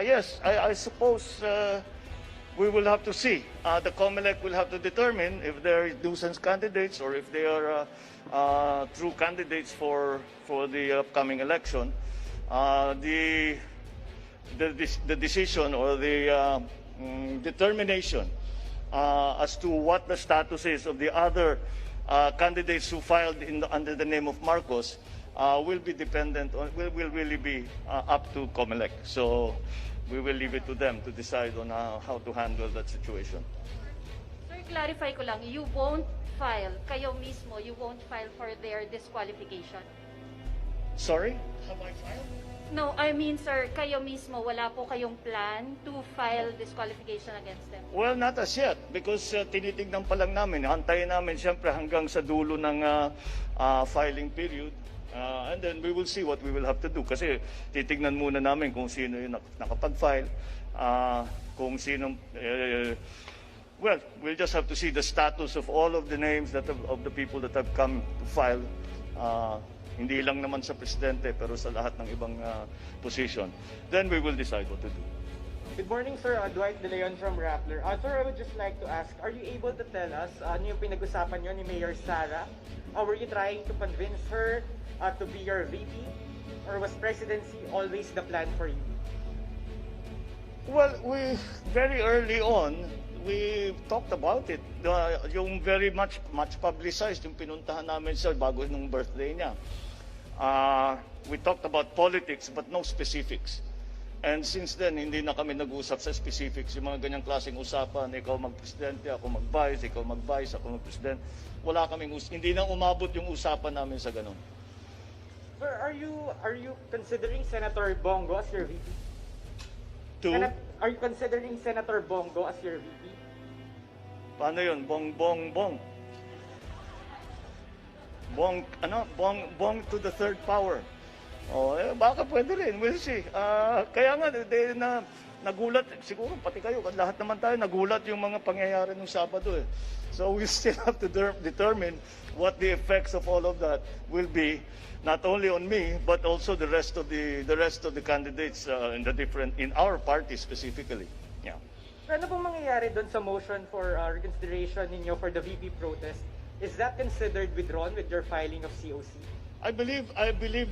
Yes, I suppose we will have to see. The COMELEC will have to determine if they are nuisance candidates or if they are true candidates for the upcoming election. The decision or the determination as to what the status is of the other candidates who filed under the name of Marcos will be dependent on, will really be up to COMELEC. So we will leave it to them to decide on how to handle that situation. Sir, clarify ko lang, you won't file, kayo mismo, you won't file for their disqualification? Sorry? Have I filed? No, I mean, sir, kayo mismo, wala po kayong plan to file disqualification against them? Well, not as yet, because tinitignan pa lang namin. Hantayin namin siyempre hanggang sa dulo ng filing period. And then we will see what we will have to do. Kasi titignan muna namin kung sino yung nakapag-file, kung sino... well, we'll just have to see the status of all of the names of the people that have come to file. Hindi lang naman sa presidente, pero sa lahat ng ibang position. Then we will decide what to do. Good morning, sir. Dwight De Leon from Rappler. Sir, I would just like to ask, are you able to tell us ano yung pinag-usapan nyo ni Mayor Sara? Were you trying to convince her to be your VP? Or was presidency always the plan for you? Well, very early on, we talked about it. Yung very much publicized, yung pinuntahan namin siya bago nung birthday niya. We talked about politics but no specifics. And since then, hindi na kami nag-usap sa specifics. Yung mga ganyang klaseng usapan, ikaw mag-presidente, ako mag-vice, ikaw mag-vice, ako mag-president. Wala kaming hindi na umabot yung usapan namin sa ganun. Sir, are you considering Senator Bongo as your VP? Are you considering Senator Bongo as your VP? Paano yun? Bong. Bong to the third power. Baka pwede rin. We'll see. Kaya nga, nagulat. Siguro, pati kayo, lahat naman tayo, nagulat yung mga pangyayari ng Sabado. So we still have to determine what the effects of all of that will be, not only on me, but also the rest of the candidates in our party specifically. Yeah. Ano pong mangyayari doon sa motion for reconsideration ninyo for the VP protest? Is that considered withdrawn with your filing of COC? I believe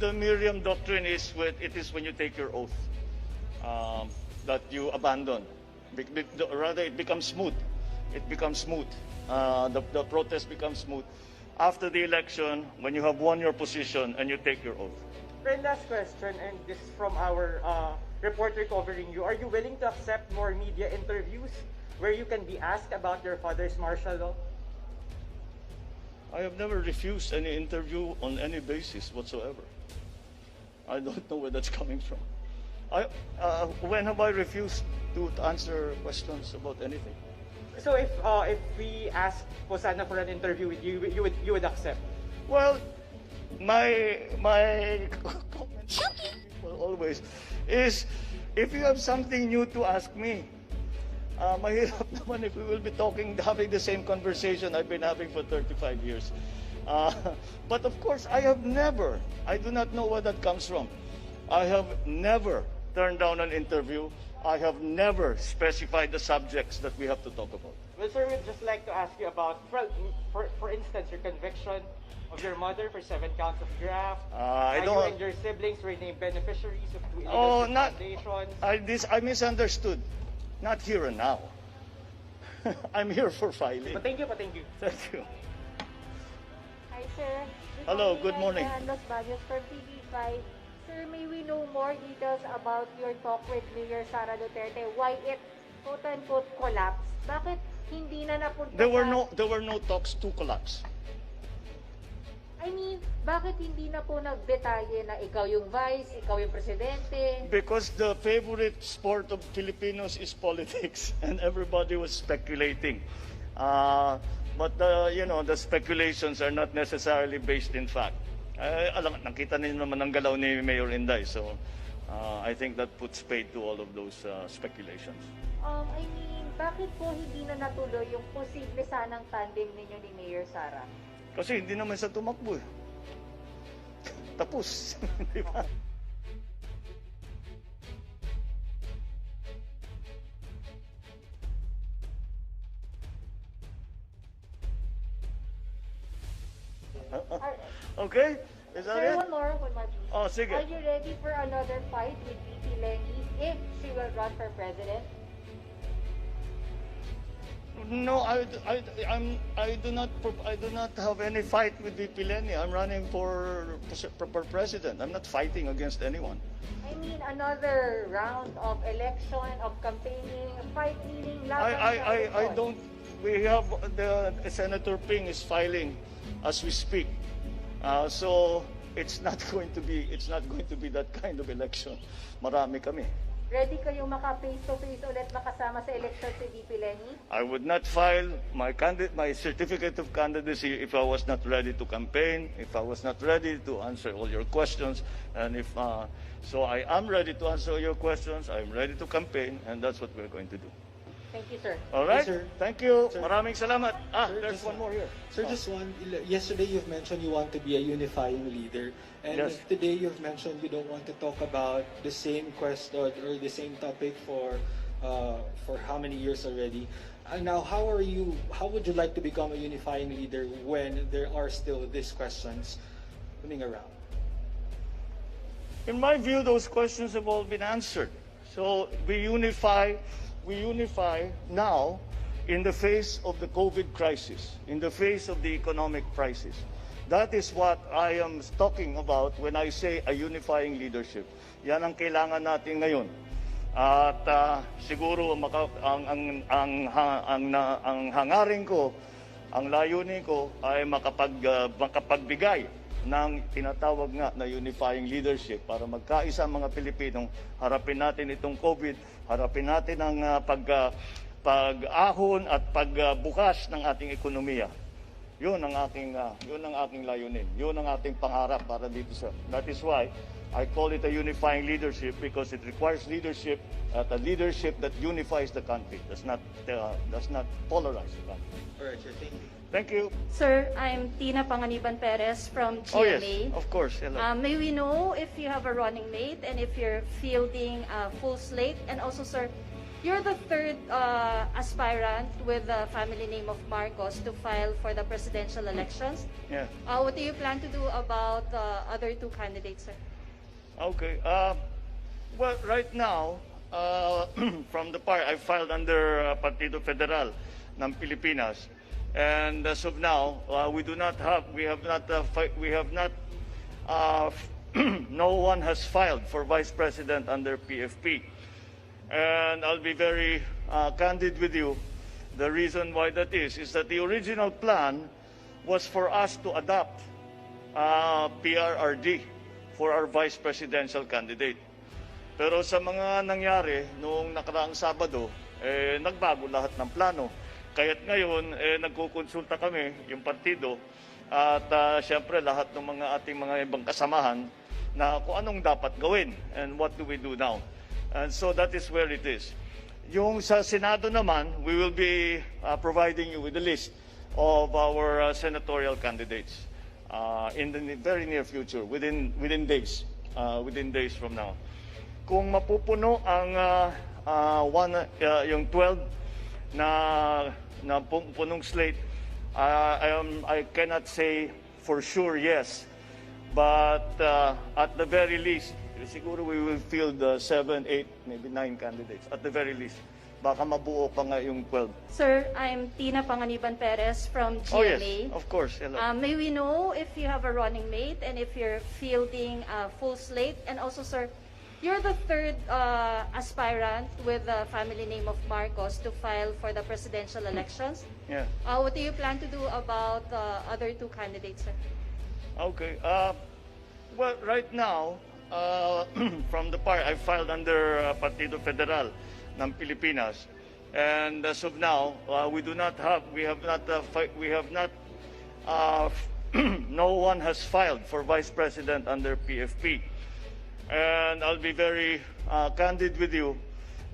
the Miriam doctrine is when you take your oath that you abandon. Rather, it becomes smooth. It becomes smooth. The protest becomes smooth after the election when you have won your position and you take your oath. Friend, last question, and this is from our reporter covering you. Are you willing to accept more media interviews where you can be asked about your father's martial law? I have never refused any interview on any basis whatsoever. I don't know where that's coming from. When have I refused to answer questions about anything? So if we ask po sana for an interview with you, you would accept? Well, my comment always is, if you have something new to ask me, mahirap naman if we will be having the same conversation I've been having for 35 years. But of course, I do not know where that comes from. I have never turned down an interview. I have never specified the subjects that we have to talk about. Well, sir, we'd just like to ask you about, for instance, your conviction of your mother for 7 counts of graft. You and your siblings were named beneficiaries of 2 illegal foundations. I misunderstood. Not here and now. I'm here for filing. But thank you. Thank you. Hi, sir. Hello, good morning. Los Baños from TV5. Sir, may we know more details about your talk with Mayor Sara Duterte? Why it, quote-unquote, collapsed? Bakit hindi na napunta There were no talks to collapse. I mean, bakit hindi na po nagdetalye na ikaw yung vice, ikaw yung presidente? Because the favorite sport of Filipinos is politics, and everybody was speculating. But the speculations are not necessarily based in fact. Nakita niyo naman ang galaw ni Mayor Inday, so I think that puts paid to all of those speculations. I mean, bakit po hindi na natuloy yung posible sanang tandem ninyo ni Mayor Sara? Kasi hindi naman sa tumakbo. Tapos. Di ba? Okay? Is that Sir, it? one more please. Oh, sige. Are you ready for another fight with VP Lenny if she will run for president? No, I do not have any fight with VP Lenny. I'm running for president. I'm not fighting against anyone. I mean, another round of election, of campaigning, fight meaning laban sa I eleksyon. don't. We have Senator Ping is filing as we speak. So it's not going to be that kind of election. Marami kami. Ready kayong maka-face-to-face ulit makasama sa election si VP Lenny? I would not file my certificate of candidacy if I was not ready to campaign, if I was not ready to answer all your questions, and so I am ready to answer your questions. I'm ready to campaign, and that's what we're going to do. Thank you, sir. All right? Yes, sir. Thank you. Sir. Maraming salamat. Sir, There's just one more here. Sir, just one. Yesterday you've mentioned you want to be a unifying leader. And Yes. today you've mentioned you don't want to talk about the same question or the same topic for how many years already. Now, how would you like to become a unifying leader when there are still these questions running around? In my view, those questions have all been answered. So we unify now in the face of the COVID crisis, in the face of the economic crisis. That is what I am talking about when I say a unifying leadership. Yan ang kailangan natin ngayon. At siguro ang hangarin ko, ang layunin ko ay makapagbigay ng tinatawag nga na unifying leadership para magkaisa ang mga Pilipinong harapin natin itong COVID, harapin natin ang pag-ahon at pagbukas ng ating ekonomiya. Yun ang aking layunin. Yun ang ating pangarap para dito sa. That is why I call it a unifying leadership because it requires leadership at a leadership that unifies the country. Does not polarize the country. All right, sir. Thank you. Thank you. Sir, I'm Tina Panganiban Perez from GMA. Oh yes, of course. Hello. May we know if you have a running mate and if you're fielding a full slate? And also, sir, you're the third aspirant with the family name of Marcos to file for the presidential elections. Yeah. What do you plan to do about the other two candidates, sir? Okay. Well, right now, from the part I filed under Partido Federal ng Pilipinas, and as of now, no one has filed for vice president under PFP, and I'll be very candid with you. The reason why that is that the original plan was for us to adopt PRRD for our vice presidential candidate. Pero sa mga nangyari noong nakaraang Sabado, nagbago lahat ng plano. Kaya't ngayon, nagkukonsulta kami, yung partido, at siyempre lahat ng ating mga ibang kasamahan na kung anong dapat gawin and what do we do now. And so that is where it is. Yung sa Senado naman, we will be providing you with a list of our senatorial candidates in the very near future, within days from now. Kung mapupuno ang yung 12 na punong slate, I cannot say for sure yes, but at the very least, siguro we will field 7, 8, maybe 9 candidates at the very least. Baka mabuo pa nga yung 12. Sir, I'm Tina Panganiban Perez from GMA. Oh yes, of course. Hello. May we know if you have a running mate and if you're fielding a full slate? And also, sir, you're the third aspirant with the family name of Marcos to file for the presidential elections. Yeah. What do you plan to do about the other two candidates, sir? Okay. Well, right now, from the part I filed under Partido Federal ng Pilipinas, and as of now, no one has filed for vice president under PFP. And I'll be very candid with you.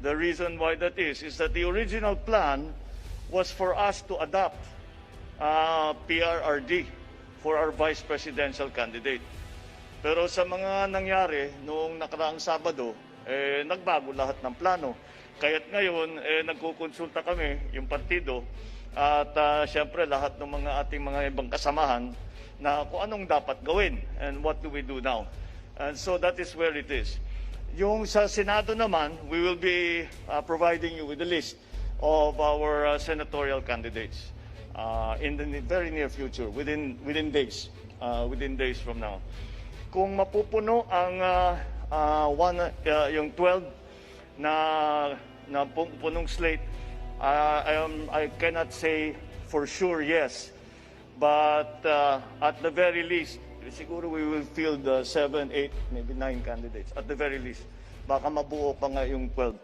The reason why that is that the original plan was for us to adopt PRRD for our vice presidential candidate. Pero sa mga nangyari noong nakaraang Sabado, nagbago lahat ng plano. Kaya't ngayon, nagkukonsulta kami, yung partido, at siyempre lahat ng ating mga ibang kasamahan na kung anong dapat gawin and what do we do now. And so that is where it is. Yung sa Senado naman, we will be providing you with a list of our senatorial candidates in the very near future, within days from now. Kung mapupuno ang yung 12 na punong slate, I cannot say for sure yes, but at the very least, siguro we will field 7, 8, maybe 9 candidates at the very least. Baka mabuo pa nga yung 12.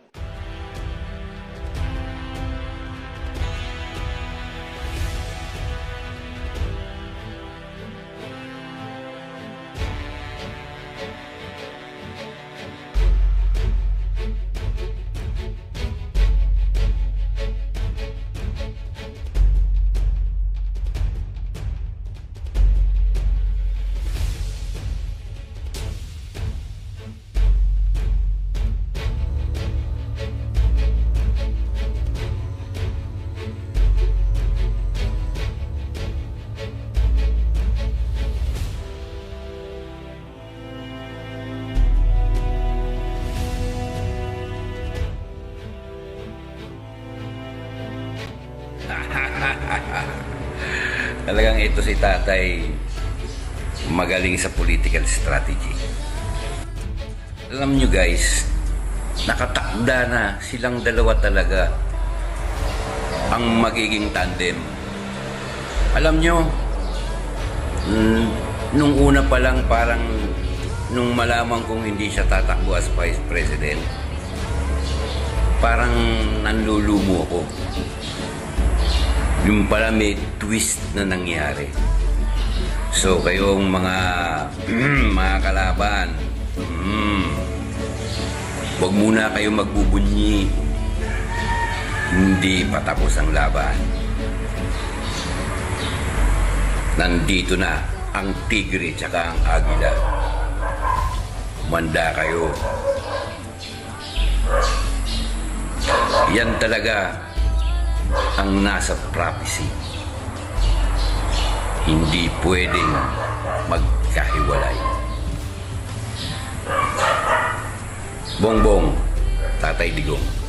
Talagang ito si tatay magaling sa political strategy. Alam nyo guys, nakatakda na silang dalawa talaga ang magiging tandem. Alam nyo, nung una pa lang parang nung malaman kong hindi siya tatakbo as Vice President, parang nanlulumo ako. Yung pala may twist na nangyari. So kayong mga kalaban, huwag muna kayo magbubunyi. Hindi patapos ang laban. Nandito na ang tigre tsaka ang agila. Manda kayo. Yan talaga ang nasa prophecy. Hindi pwedeng magkahiwalay. Bongbong, Tatay Digong.